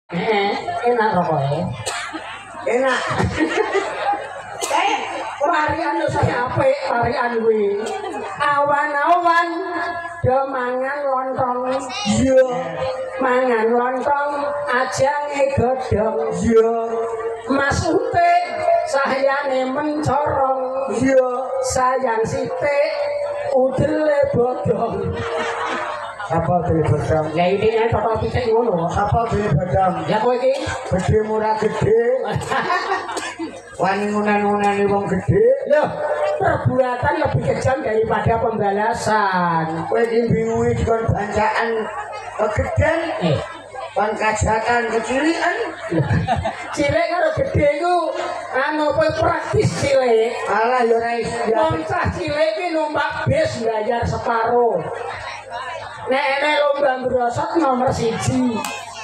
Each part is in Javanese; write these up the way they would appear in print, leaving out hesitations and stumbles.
Enak rokoknya. Enak. Varian saya apik, varian kuwi. Awan-awan do mangan lontong. Iya. Mangan lontong ajange godhong. Iya. Mas Utik sahyane mencorong. Iya. Sayang sithik udele bodong. Apa beli badang? Ya ini total pitik ngono. Apa beli badang? Ya kowe iki gede murah gede. Wani ngunan-ngunani wong gede. Loh, perbuatan lebih kejam daripada pembalasan. Kowe iki bingungi dikon bancaan kegedean. Kon kajatan kecilian. Cilik karo gede iku anu kowe praktis cilik. Alah ya ora iso. Wong cah cilik iki numpak bis bayar separo. Nek lomba brosot nomor 1.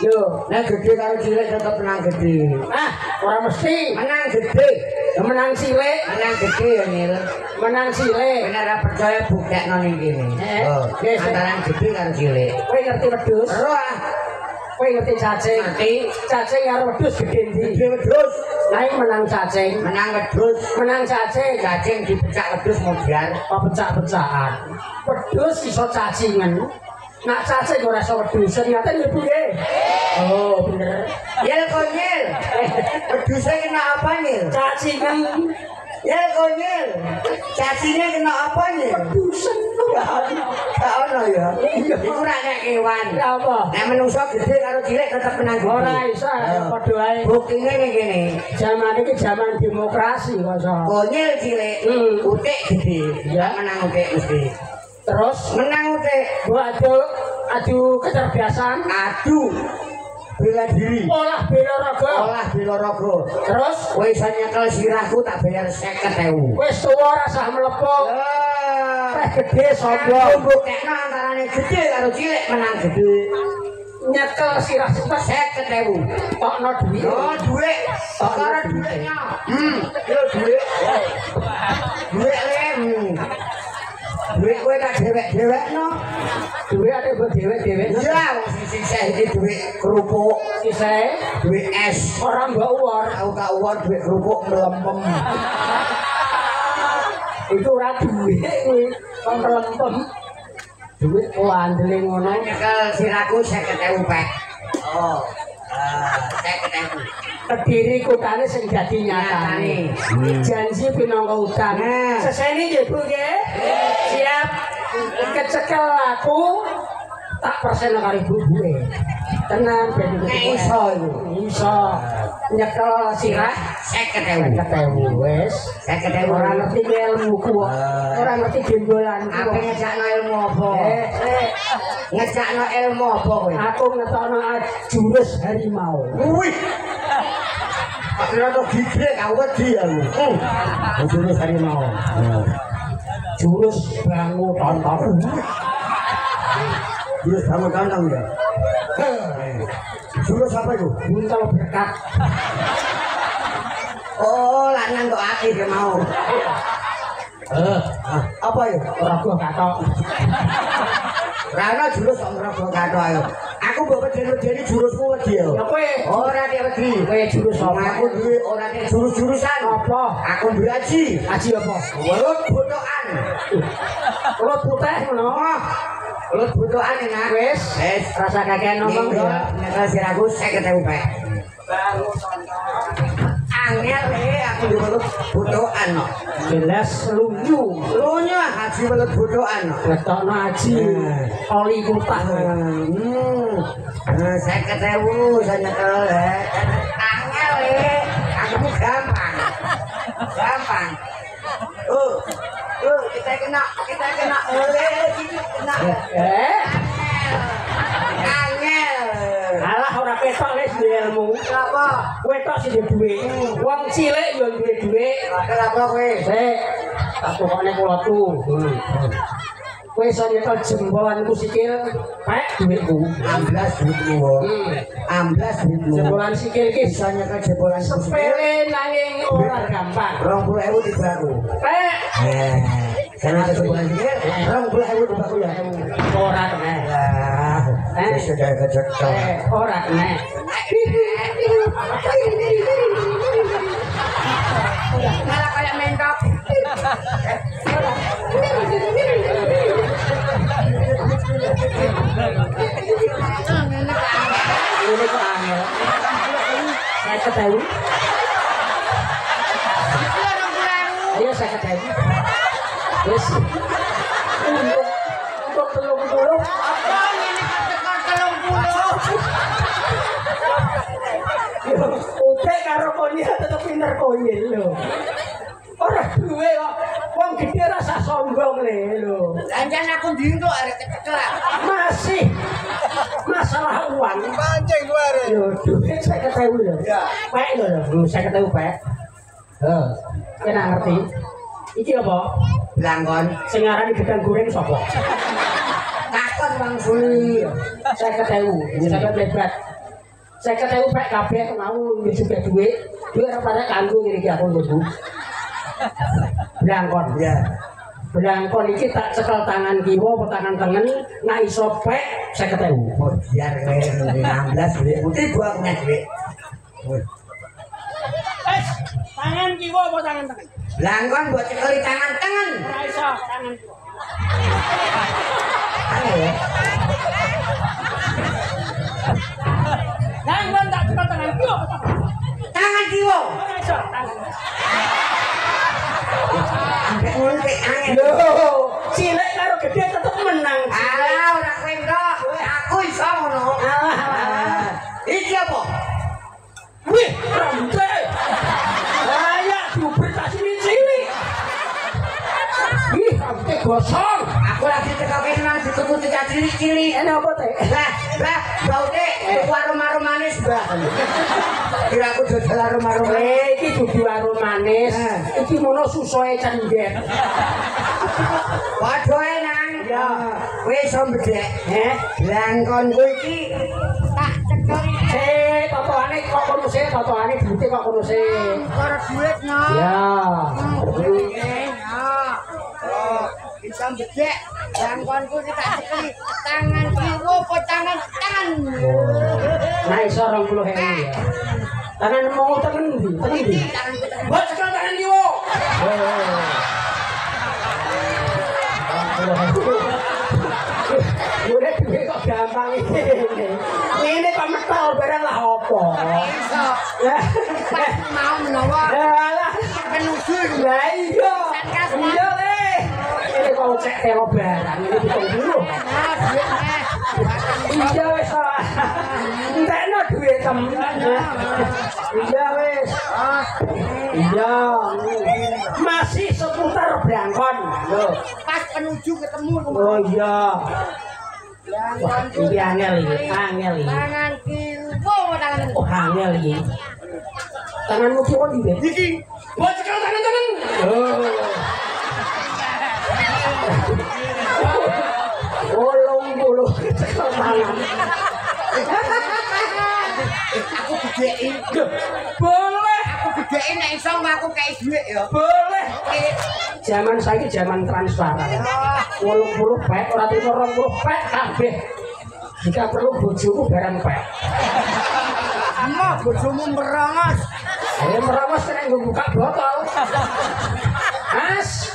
Lho, nek gede karo cilik tetep menang gede. Ah, ora mesti menang gede. Ya menang cilik, menang gede ya Nil. Menang cilik. Nek ora percaya buktekno ning kene. Antara gede karo cilik. Kowe ngerti wedhus? Ora. Kowe ngerti cacing? Ngerti. Cacing karo wedhus gede ndi? Gede wedhus. Lah menang cacing, menang wedhus, menang cacing. Cacing dipecak wedhus modar, apa pecak-pecakan. Wedhus iso cacingan. Nak cacing ora iso wedhus, ternyata ya piye? Oh, bener. Yel konyil. Wedhuse kena apa Nil? Cacingan. Yel konyil. Cacingnya kena apa Nil? Wedusen. Gak ono ya. Iku ora nek kewan. Apa? Nek menungso gede karo cilik tetep menang gede. Ora iso, padha ae. Buktine ning kene. Zaman iki zaman demokrasi kok. Konyil cilik, utik gede. Ya menang utik mesti. Terus menang utik. Adu kecerdasan, adu bela diri, olah bela raga. Terus kowe iso nyekel sirahku tak bayar 50.000. Wis tuwa rasah mlepok. Gede sapa? Buktekno antarane gede karo cilik menang gede. Nyekel sirah 50.000. Tokno dhuwit. Oh, dhuwit. Karo dhuwitnya. Yo dhuwit. Dhuwit le. Duit kowe tak dewek-dewekno. Duit ate mbok dewek-dewek. Iya, wong sisih iki duit kerupuk. Sisih duit es. Ora mbok uwor. Aku tak uwor duit kerupuk melempem. Itu ora duit kuwi, kok melempem. Duit wandele ngono. Nyekel siraku 50.000 pek. Oh. 50.000. Kediri kutane sing dadi nyatane. Janji pinangka utang. Sesene nggih Bu nggih. Siap. Kecekel aku tak persen karo ibu-ibuke. Tenan ben iso iku. Iso. Nyekel sirah 50.000 wis. 50.000 ora ngerti ilmuku. Ora ngerti gembolan. Apa ngejakno ilmu apa? Ngejakno ilmu apa kowe? Aku ngetokno jurus harimau. Wih. Kira to gigre kau wedi aku. Jurus harimau. Jurus bangu tonton. Jurus bangu tonton ya. Jurus apa itu? Buntal berkat. Oh, lanang kok aki dia mau. Apa ya? Raga katok. Rana jurus kok raga katok ayo. Aku mbok wedi jurusmu wedi ya. Ya kowe ora nek wedi. Kowe jurus sama aku duwe ora nek jurus-jurusan. Apa? Aku duwe aji. Aji apa? Welut botokan. Welut putih ngono. Welut botokan enak. Wis rasa kakean ngomong ya. Nek siraku 50.000 pek. Baru angel aku welut botokan kok. Jelas lunyu. Lunyu haji welut botokan kok. Letokno aji. Oli kutah. 50.000 saya nyekel angel aku gampang. Kita kena angel. Alah ora petok wis ilmu. Apa? Kowe tok sing duwe. Wong cilik yo duwe dhuwit. Apa kowe? Sik. Tak tukone kula tu. Kowe iso nyekel jembolanku sikil, pek dhuwitku. 16 dhuwitmu. 16 dhuwitmu. Jembolan sikil iki iso nyekel jembolanku sikil. Sepele nanging ora gampang. 20.000 dibaku. Pek. Sana jembolan sikil 20.000 dibaku ya. Ora kena. Wis sudah kecekel. Ora kena. Saya ketahui. Iya saya ketahui. Yes. Untuk 30. Apa ini ketekar 30? Utek karo konyil tetep pinter konyil lho. Ora duwe kok. Wong gedhe rasa sombong lho. Lanjan aku ndingo arek kecekel. Masih masalah uang. Pancing kuwi arek. Yo duit 50.000 lho. Ya. Pek lho, 50.000 pek. Heeh. Kena ngerti. Iki apa? Blangkon. Sing arani gedang goreng sapa? Takon Bang Suli. 50.000. Sampe lebat. 50.000 pek kabeh mau juga duit. Duit ora parek kanggo ngene iki aku nggo. Blangkon. Ya. Blangkon iki tak cekel tangan kiwa apa tangan tengen nak iso pek 50.000. Oh, biar 16 duit putih gua punya duit. Tangan kiwa apa tangan tengen? Blangkon buat cekeli tangan tangan. Ora iso tangan kiwa. Ayo ya. Tangan tak cekel tangan kiwa apa tangan? Tangan kiwo. Ora iso tangan. Ambek ngulek angin. Lho, cilik karo gede tetep menang. Alah ora kowe ndok. Aku iso ngono. Alah. Iki apa? Wih, rambut. Kayak diubertasi ini cilik. Wih, rambutnya gosong. Aku lagi teko kene nang dituku cicak cilik-cilik. Ini apa teh? Lah, bau dek, warung-warung manis, Mbak. Kira aku dodol warung-warung manis. Iki dudu warung manis. Iki mono susoe cendet. Padha ae nang. Ya. Kowe iso mbedek. Blangkonku iki tak cekeli. Totoane kok kono sih, totoane duite kok kono sih. Karo duit no. Ya. Oh, bisa mbedek. Blangkonku iki tak cekeli. Tangan kiwo apa tangan tangan. Nah iso 20.000 ya. Tangan mau tangan ndi? Tangan ndi? Tangan Buat cekel tangan kiwo. Udah duwe kok gampang ini. Ini kok metol barang lah opo. iso. Ya. Pas mau menawa Alah. penuju. Lah iya. Iya le. Ini kok cek telo barang ini pitung dulu. Nah, duit neh. Iya wis. Entekno duit temen. Iya wis. Iya. Masih seputar Blangkon. Lho. Pas penuju ketemu. Oh iya. Blangkonku. Iki angel iki, angel iki. Tangan kiwo tangan. Oh angel iki. Tanganmu kiwo ndi? Iki. Buat cekel tangan-tangan. Oh. 80 cekel tangan. Aku gedein. Boleh. Aku gedein nek iso aku kei dhuwit ya. Boleh. Zaman saiki zaman transparan. 80 pek ora trimo 20 pek kabeh. Jika perlu bojoku barang pek. Emah bojomu merangos. Meramos kena buka botol. Mas,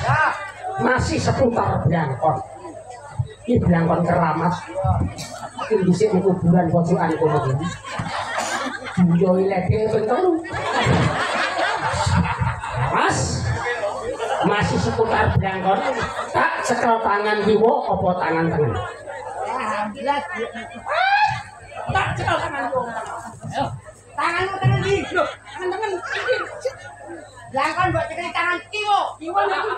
masih seputar Blangkon. Ini Blangkon keramat. Ini disini di kuburan pojokan kono iki. Buyoi lede pentelu. Mas, masih seputar Blangkon. Tak cekel tangan kiwa apa tangan tengen? Alhamdulillah. Tak cekel tangan kiwa. Tanganmu tangan di. Tangan-tangan iki. Blangkon buat cekeli tangan kiwo. Kiwa lagi.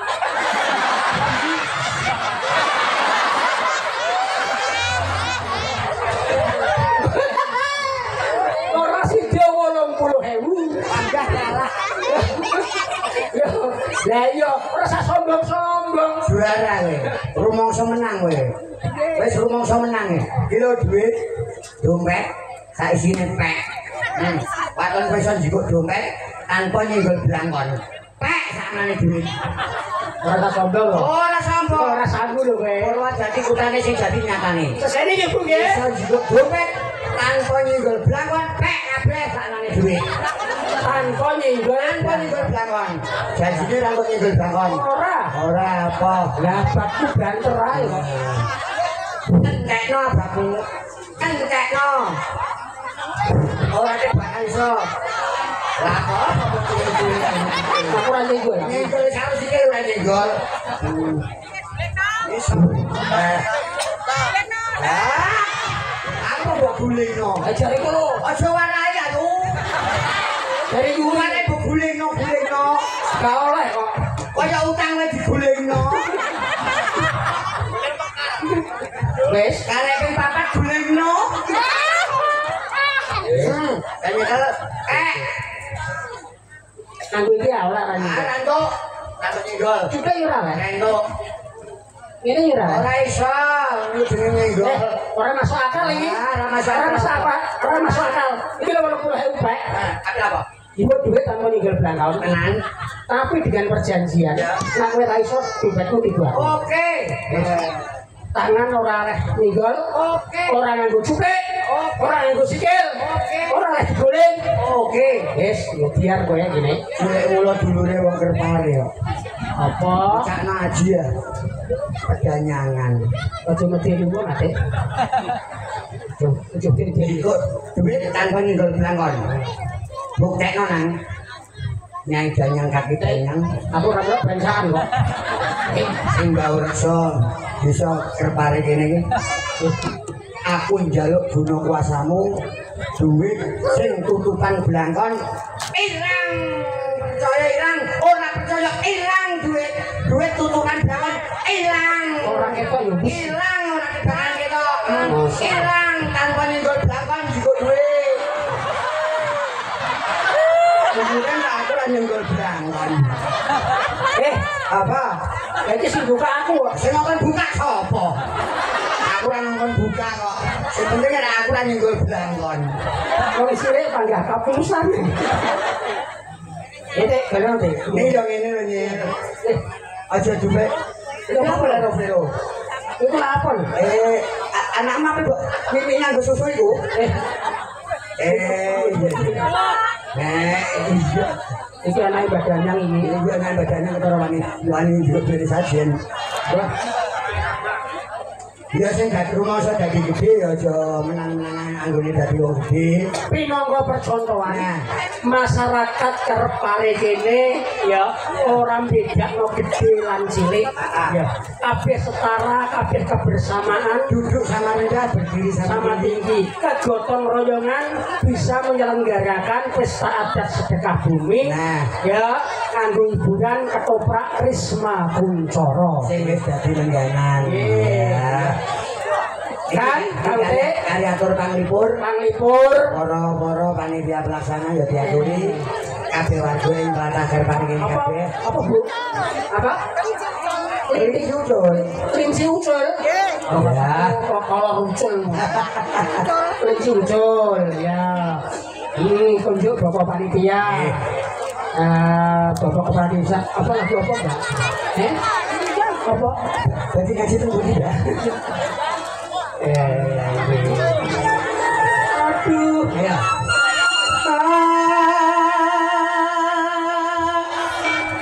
Ora sida 80.000. Panggah kalah. Lah iya, ora sak sombong-sombong. Juara kowe. Rumangsa menang kowe. Wis rumangsa menang e. Iki lho duit. Dompet sak isine pek. Waton kowe iso njikuk dompet tanpa nyenggol Blangkon. Pek sakmene duit. Ora sak sombong lho. Ora sombong. Ora sangu lho kowe. Purwodadi kutane sing dadi nyatane. Sesene iki Bu nggih. Iso njikuk dompet tanpa nyenggol Blangkon. Pek kabeh sakmene duit. Tanpa nyenggol. Tanpa nyenggol Blangkon. Janjine ra kok nyenggol Blangkon. Ora. Ora apa. Lah bakku banter ae kok. Entekno abakku. Entekno. Ora nek bakal iso. Lah kok Aku ora nyenggol. nyenggol harus sikil ora nyenggol. Iso. Aku mbok gulingno. Ajare kono. Aja warai atuh. Dari yuri Warai mbok gulingno. gak oleh kok. Kaya utang wis digulingno. Wes, Karek ping papat gulingno. Nyekel. nanggo iki ya ora ra nyenggol. Rantuk. Rantuk nyenggol. Juga yo ora. Rantuk. Ngene yo ora. Ora iso, ini jenenge nyenggol. Ora masuk akal iki. Ora masuk akal. Ora masuk apa? Ora masuk akal. Iki lho 80.000 baik. Tapi apa? Ibu duit tanpa nyenggol belangkau. Tenan. Tapi dengan perjanjian. Nek kowe ra iso dompetmu tiba. Oke. Tangan ora oleh nyenggol. Oke. Ora nganggo cuplik. Ora nganggo sikil. Ora oleh diguling. Oke. Wis, yo biar kowe ngene. Golek ulo dulure wong Kerpare yo. Apa? Cakno aji ya. Pedanyangan. Aja medeni wong ate. Yo, aja medeni. Ikut duit tanpa nyenggol belangkon. Buktekno nang. Nyai danyang kaki danyang. Aku ora melok bensakan kok. Sing gak rasa bisa Kerpare kene iki. Aku njaluk guna kuasamu duit sing tutupan belangkon ilang. Percaya ilang, ora percaya ilang duit tutupan belangkon ilang. Ora ketok yo. Ilang ora kebakan ketok. Ilang tanpa nyenggol belangkon juga duit. Kemudian aku ora nyenggol belangkon. Apa? Iki sing buka aku kok. Sing ngomong buka sapa? Aku ora ngomong buka kok. Sing penting nek aku ora nyenggol belangkon. Wong isine panggah kapusan. Ini kalau deh. Ini yang ini lho Nyir. Aja duwe. Itu apa lho, Vero? Itu apa? Anak mah apa, Mbok? Mimi nganggo susu iku. Iya. Iya. Iki anak badannya ini. Iku anak badannya ketara wani juga beri sajen. Ya sing dadi rumah iso dadi gede ya aja menang-menangan anggone dadi wong gede. Pinangka percontohan masyarakat Kerpare kene ya ora bedakno gede lan cilik ya kabeh setara, kabeh kebersamaan, Duduk sama rendah, berdiri sama tinggi, kegotong royongan bisa menyelenggarakan pesta adat sedekah bumi. Nah, Ya kanggo hiburan ketoprak Risma Kuncoro. sing wis dadi lengganan. Ya. Kan, Karyatur panglipur, Panglipur para panitia pelaksana ya diaturi kabeh warga ing tlatah Kerpare kene kabeh. apa Bu? Apa? Ini judul. Kelinci ucul. Ya. Kalau ucul. Kelinci ucul. Ya. Ini tunjuk Bapak Panitia. Bapak Kepala Desa. Apa lagi apa enggak? Apa? Berarti ngaji tunggu tidak? Aduh. Ya.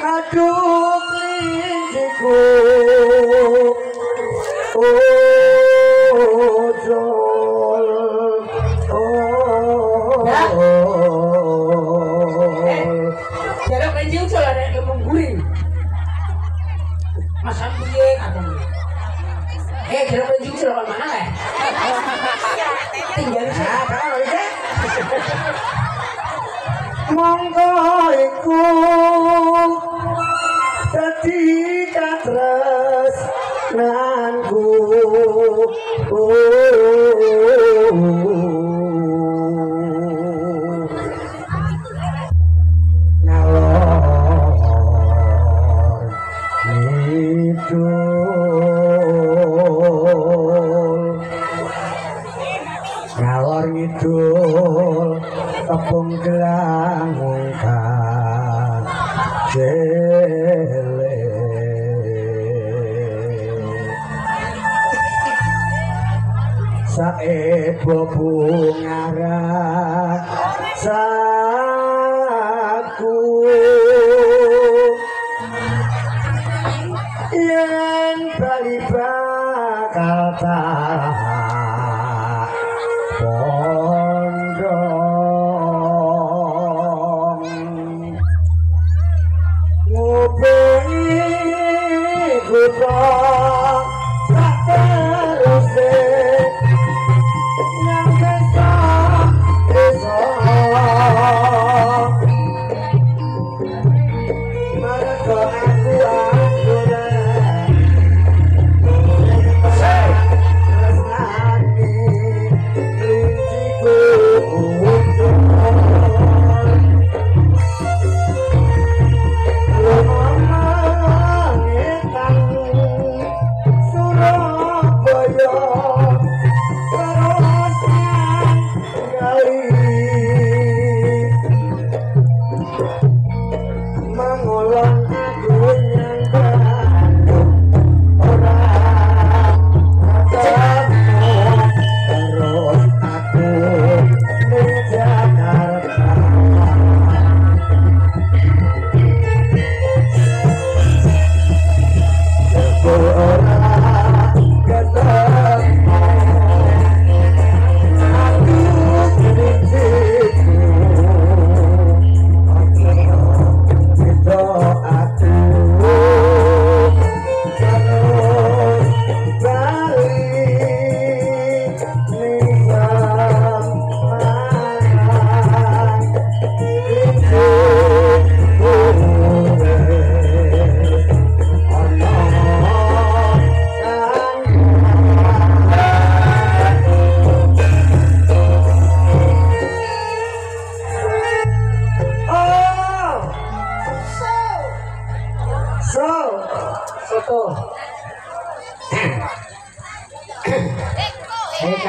Aduh kelinciku. Jadi kelinci ucul ada yang mengguling. Mas Ambiye atau jadi kelinci ucul apa mana ya? Tinggal di sana. Monggo iku dadi katresnanku. Ngalor ngidul tepung gelang mungkang jele saebo bungara saku yen bali bakal tak pondok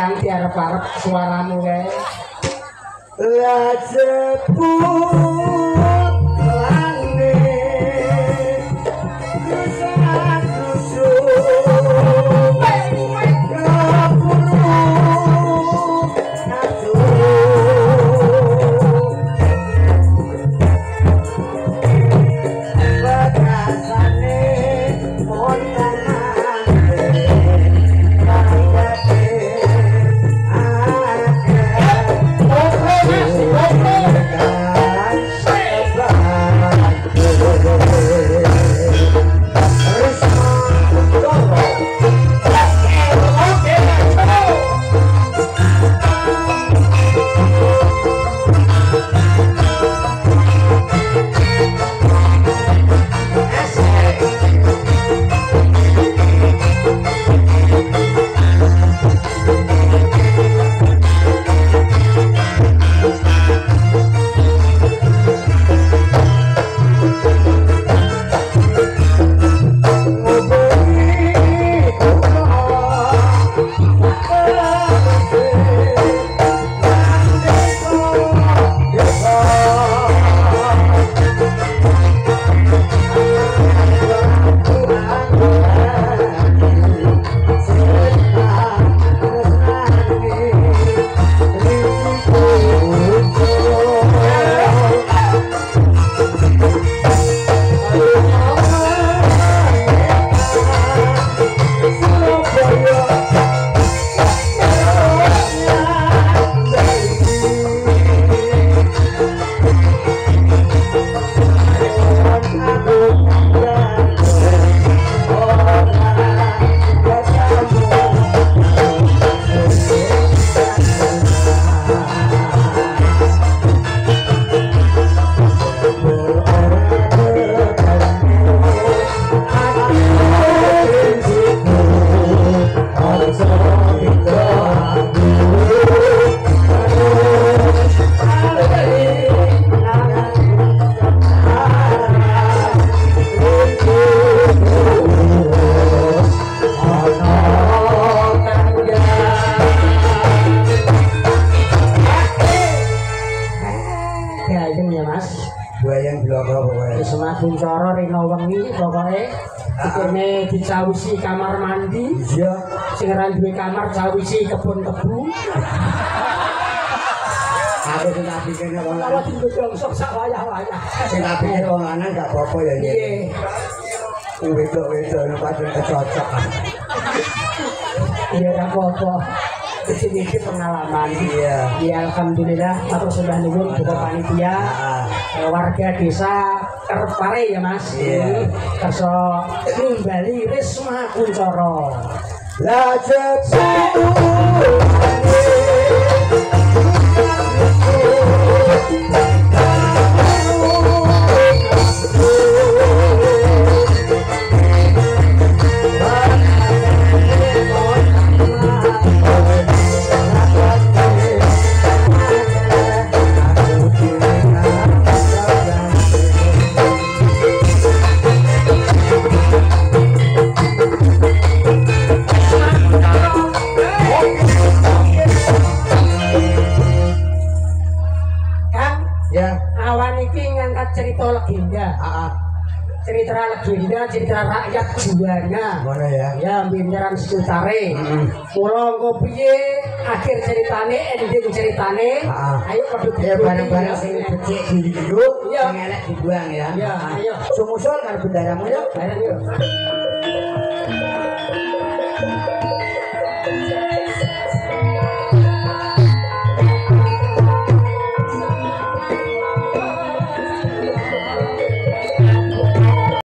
kang diarep-arep suaramu kae. La jebut langit Kuncoro rino wengi pokoke dikene dicawisi kamar mandi. Iya. Sing ora duwe kamar cawisi kebun kebu. Aku sing tak pikirne wong Kalau digodhong sok sak wayah-wayah. sing tak pikir wong lanang gak apa-apa ya. Nggih. Wedok-wedok nek padha kecocok. Iya gak apa-apa. Ini pengalaman. Iya. Ya alhamdulillah matur sudah nuwun Bapak panitia. Warga desa Kerepare ya Mas. Iya. Kerso nimbali Risma Kuncoro. La jebut cerita legenda, cerita rakyat Juwana. Mana ya? Ya, binyaran sekutare. Mula engko piye akhir ceritane, ending ceritane. Ayo padha ya barang-barang sing becik dihidup, Iya. sing elek dibuang ya. Ya, ayo. Sumusul karo bendaramu ya. Bareng yuk.